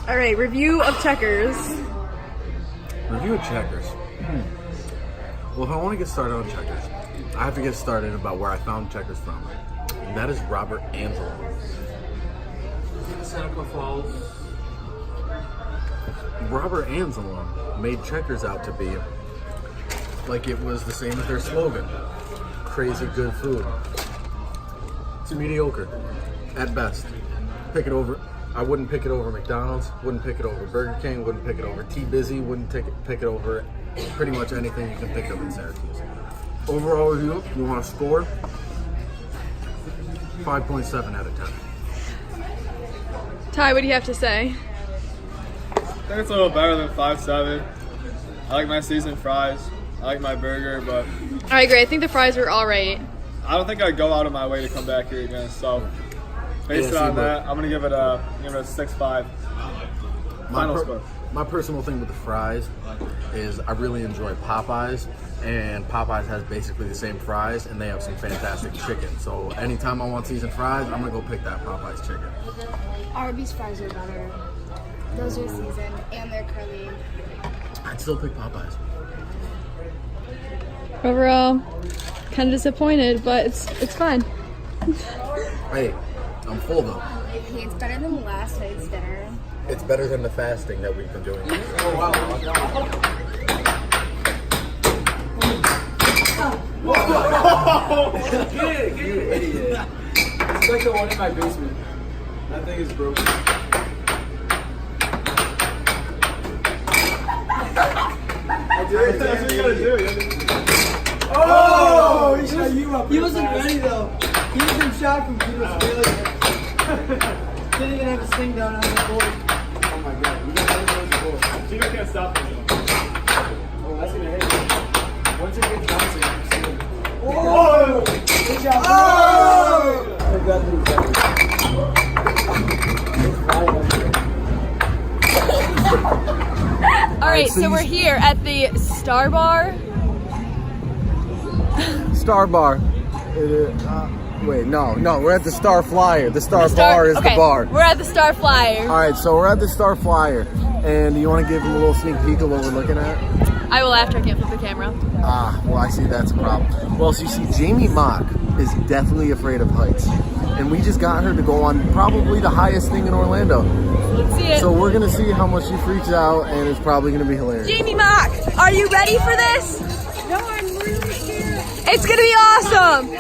All right, review of Checkers. Review of Checkers. Well, if I want to get started on Checkers, I have to get started about where I found Checkers from. And that is Robert Anselm. Seneca Falls. Robert Anselm made Checkers out to be like it was the same as their slogan. Crazy good food. It's mediocre at best. Pick it over. I wouldn't pick it over McDonald's, wouldn't pick it over Burger King, wouldn't pick it over T-Busy, wouldn't pick it over pretty much anything you can think of in Syracuse. Overall review, you want to score 5.7 out of 10. Ty, what do you have to say? I think it's a little better than 5.7. I like my seasoned fries. I like my burger, but I agree. I think the fries were all right. I don't think I'd go out of my way to come back here again. So, based on that, I'm gonna give it a 6.5. Final score. My personal thing with the fries is I really enjoy Popeyes, and Popeyes has basically the same fries, and they have some fantastic chicken. So anytime I want seasoned fries, I'm gonna go pick that Popeyes chicken. Arby's fries are better. Those are seasoned and they're curly. I'd still pick Popeyes. Overall, kind of disappointed, but it's fine. Hey, I'm full though. Hey, it's better than last night's dinner. It's better than the fasting that we've been doing. Oh, wow. Get it, you idiot. It's like the one in my basement. That thing is broken. That's what you're gonna do. Oh! He shot you up. He wasn't ready though. He was in shock when he was failure. Didn't even have a sting down on the board. Oh my god. You got to go to the board. Gino can't stop him. Oh, that's gonna hit you. Once it gets bouncing, I'm seeing. Oh! Good job. Oh! I got All right, so we're here at the Star Bar. Star Bar. Wait, no, we're at the Star Flyer. The Star Bar is the bar. We're at the Star Flyer. All right, so we're at the Star Flyer, and you want to give them a little sneak peek of what we're looking at? I will after I can't flip the camera. Ah, well, I see that's a problem. Well, so you see, Jamie Mock is definitely afraid of heights, and we just got her to go on probably the highest thing in Orlando. Let's see it. So we're gonna see how much she freaks out, and it's probably gonna be hilarious. Jamie Mock, are you ready for this? No, I'm really scared. It's gonna be awesome.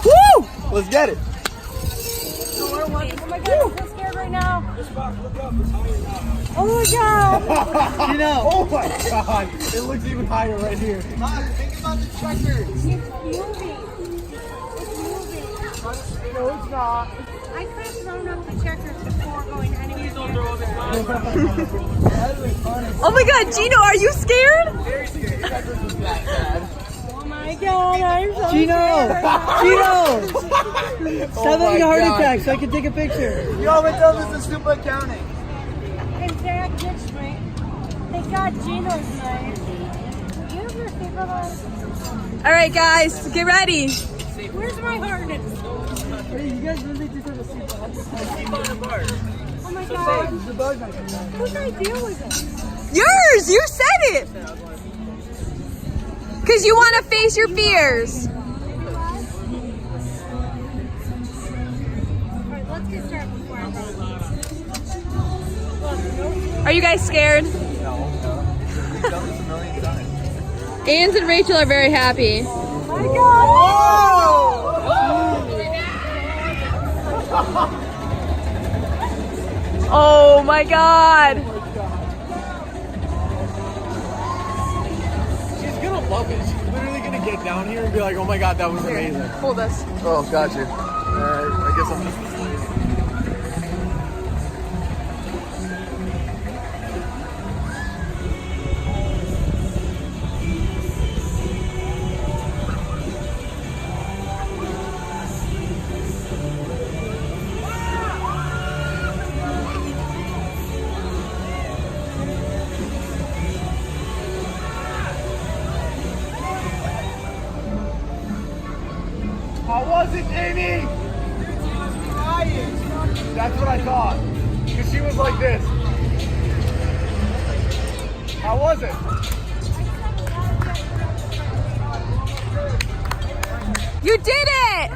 Woo! Let's get it. Oh my god, I'm so scared right now. Oh my god. You know. Oh my god, it looks even higher right here. Think about the checkers. It's moving. It's moving. No, it's not. I could have thrown up the checkers before going anywhere. Oh my god, Gino, are you scared? Oh my god, I'm so Gino! scared. Stop having a heart attack so I can take a picture. Yo, but tell this is stupid accounting. And Zach ditched me. Thank God Gino's nice. You have your seatbelt on? All right, guys, get ready. Where's my harness? Hey, you guys really just have a seatbelt. Oh my god. The bug might come down. Whose idea was it? Yours, you said it. Because you want to face your fears. Alright, let's get started before I go. Are you guys scared? Anne and Rachel are very happy. Oh my god! Oh my god. She's gonna love it. She's literally gonna get down here and be like, oh my god, that was amazing. Hold this. Oh, gotcha. I guess I'm just... How was it, Jamie? He was crying. That's what I thought. Because she was like this. How was it? You did it!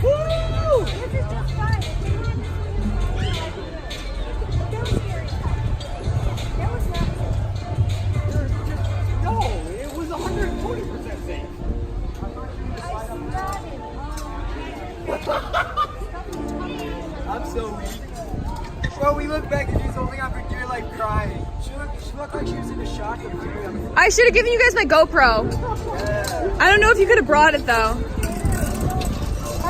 Woo! This is just fun. That was not No, it was 120% safe. I'm so weak. Well, we look back and she's holding up her gear like crying. She looked like she was in a shock of fear. I should have given you guys my GoPro. I don't know if you could have brought it though.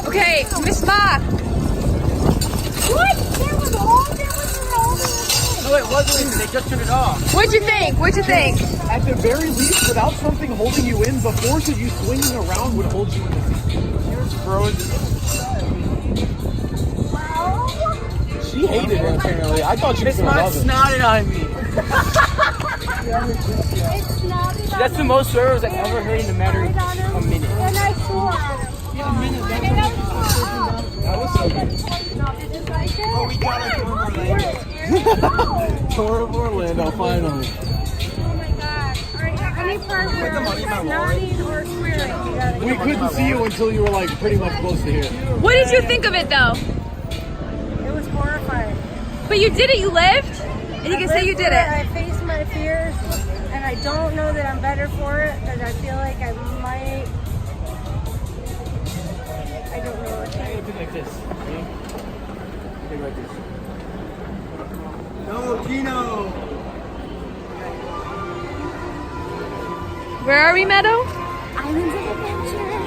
Okay, Miss Ma. What? There was all No, it wasn't. They just turned it off. What'd you think? What'd you think? At the very least, without something holding you in, the force of you swinging around would hold you in the seat. You're frozen. She hated it, apparently. I thought she was going to love it. Snotted on me. It's not. That's the most swears I've ever heard in a matter of a minute. And I swore at him. And I That was so good. Oh, we got a Tour of Orlando, finally. Oh my god. Alright, any part where snotting or swearing, you gotta We couldn't see you until you were like pretty much close to here. What did you think of it though? It was horrifying. But you did it, you lived? And you can say you did it. I faced my fears, and I don't know that I'm better for it, because I feel like I might. I don't know what to do. like this. Like this. No, Gino. Where are we, Meadow? Islands of Adventure.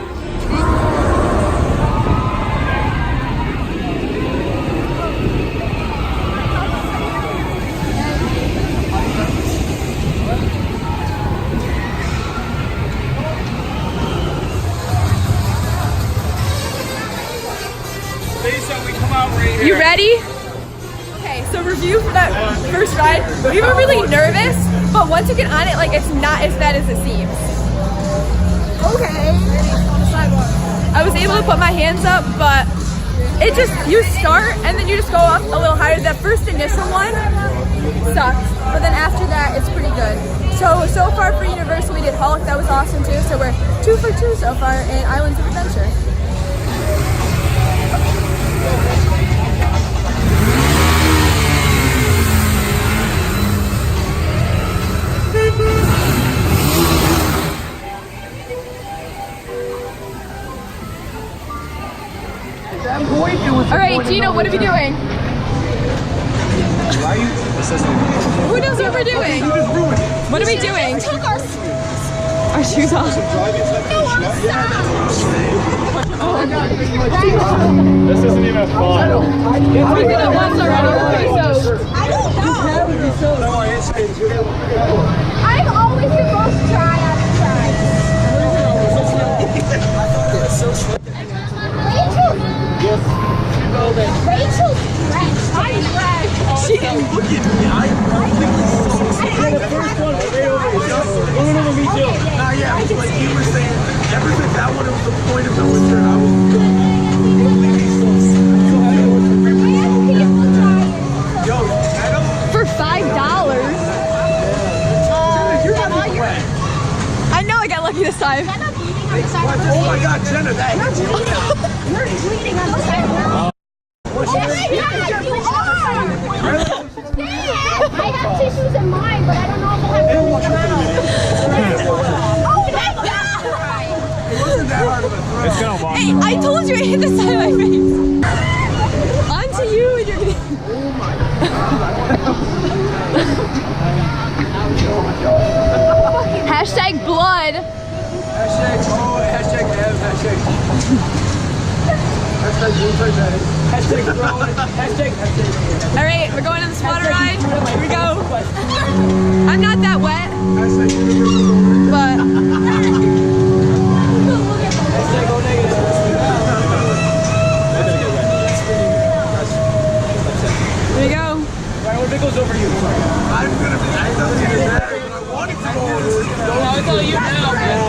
You ready? Okay, so review for that first ride. We were really nervous, but once you get on it, like it's not as bad as it seems. Okay. I was able to put my hands up, but it just, you start and then you just go up a little higher. That first initial one sucked, but then after that, it's pretty good. So far for Universal, we did Hulk, that was awesome too. So we're 2 for 2 so far in Islands of Adventure. All right, Gino, what are we doing? Who knows what we're doing? What are we doing? We took our shoes off. This isn't even fun. We did it once already, so. I don't know. I'm always supposed to try on the side. Rachel. Rachel's fresh. I'm fresh. She didn't look at me. The first one was way over here. No, me too. Nah, yeah, it was like you were saying, ever since that one, it was the point of no return. I was for $5. I know I got lucky this time. oh my God, Jenna, that You're bleeding on the side. Oh my God, you are! I have tissues in mine, but I don't know if I'll have tissues in mine. Oh my God! it wasn't that hard of a throw. It's gonna walk. Hey, I told you it hit the side of my face. On to you and you're getting... Hashtag blood. Hashtag Ev, hashtag. Hashtag throwing. Hashtag. All right, we're going on the swatter ride. Here we go. I'm not that wet, but Hashtag go negative. here we go. Right, when it goes over to you. I'm gonna be nice out here, but I wanted to go over. It's all you now, man.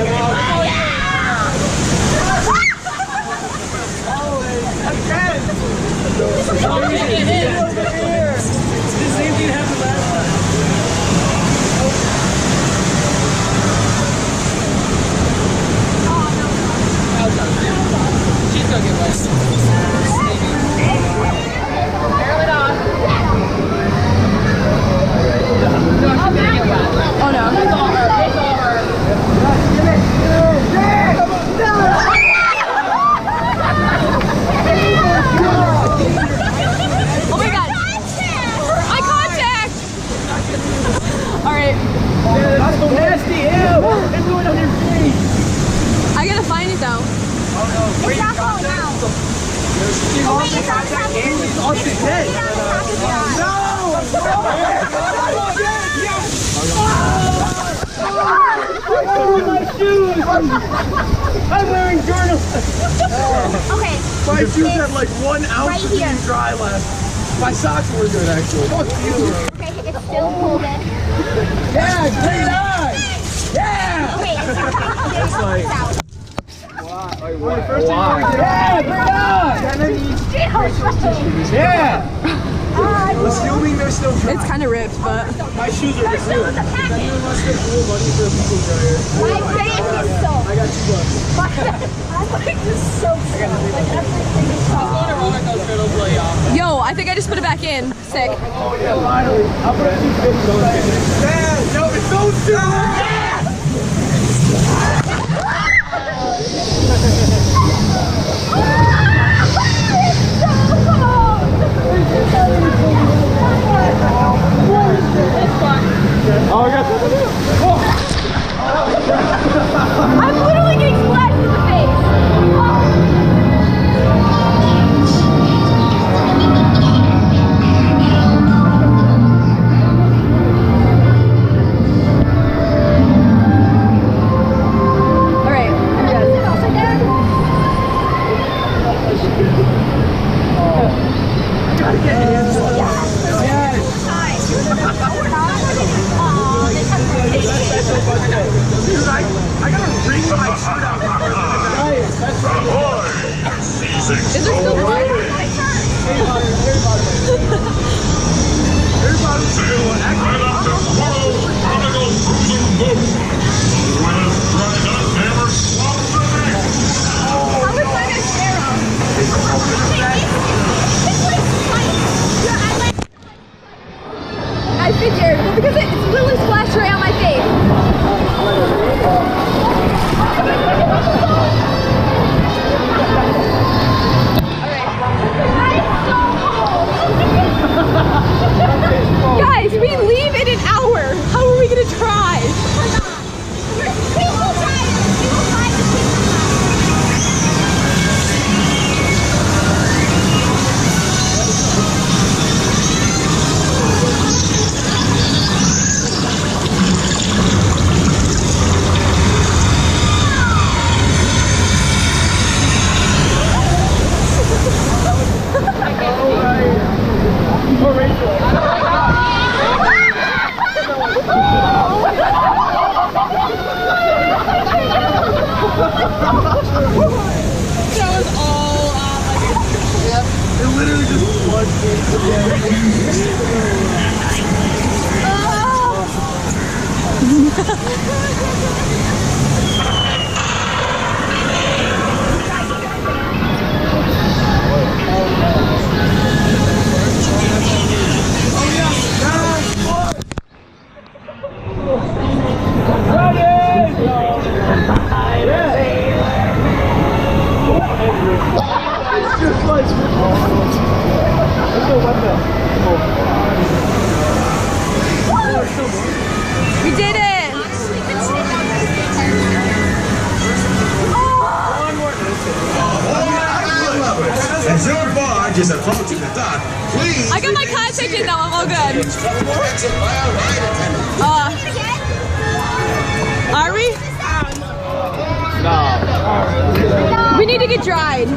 My shoes! I'm wearing journals. Okay. My shoes had like 1 ounce Right of here. being dry left. My socks were good actually. Fuck you. Okay, it's still folded. Yeah, great eye! Yeah! Okay, it's like out. Yeah, great eye! Yeah! Assuming they're still dry. It's kind of ripped, but My shoes are They're still in the package. Let's get cool money for a people dryer. My face is soaked. I got $2. My face is soaked. Like everything is soaked. yo, I think I just put it back in. Sick. Oh yeah, finally. I'll put $250 back in. Yeah, yo, it's so soon! Oh, I got that. I'm literally getting splashed in the face. All right. Dude, I gotta wring my shirt out. Is there still blood? I figured, well, because it's literally splashed right on my face. Guys, we leave in an hour. How are we gonna drive? It literally just plunged into the We did it! As your barge is approaching the dock, please. I got my contact in though, I'm all good. Exit by a ride attendant. Are we? No. We need to get dried.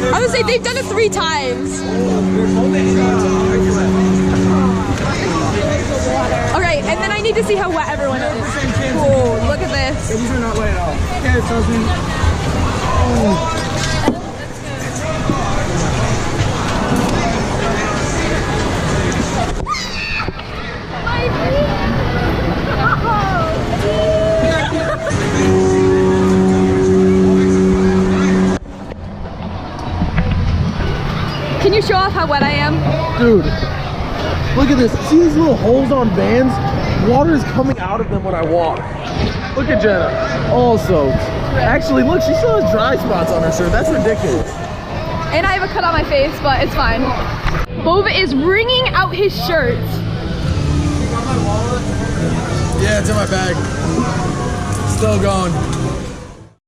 I would say they've done it 3 times. Okay, and then I need to see how wet everyone is. Cool, look at this. These are not wet at all. Yeah, it tells me. Can you show off how wet I am? Dude, look at this. See these little holes on vans? Water is coming out of them when I walk. Look at Jenna. All soaked. Actually, look, she still has dry spots on her shirt. That's ridiculous. And I have a cut on my face, but it's fine. Bova is wringing out his shirt. Yeah, it's in my bag. still going.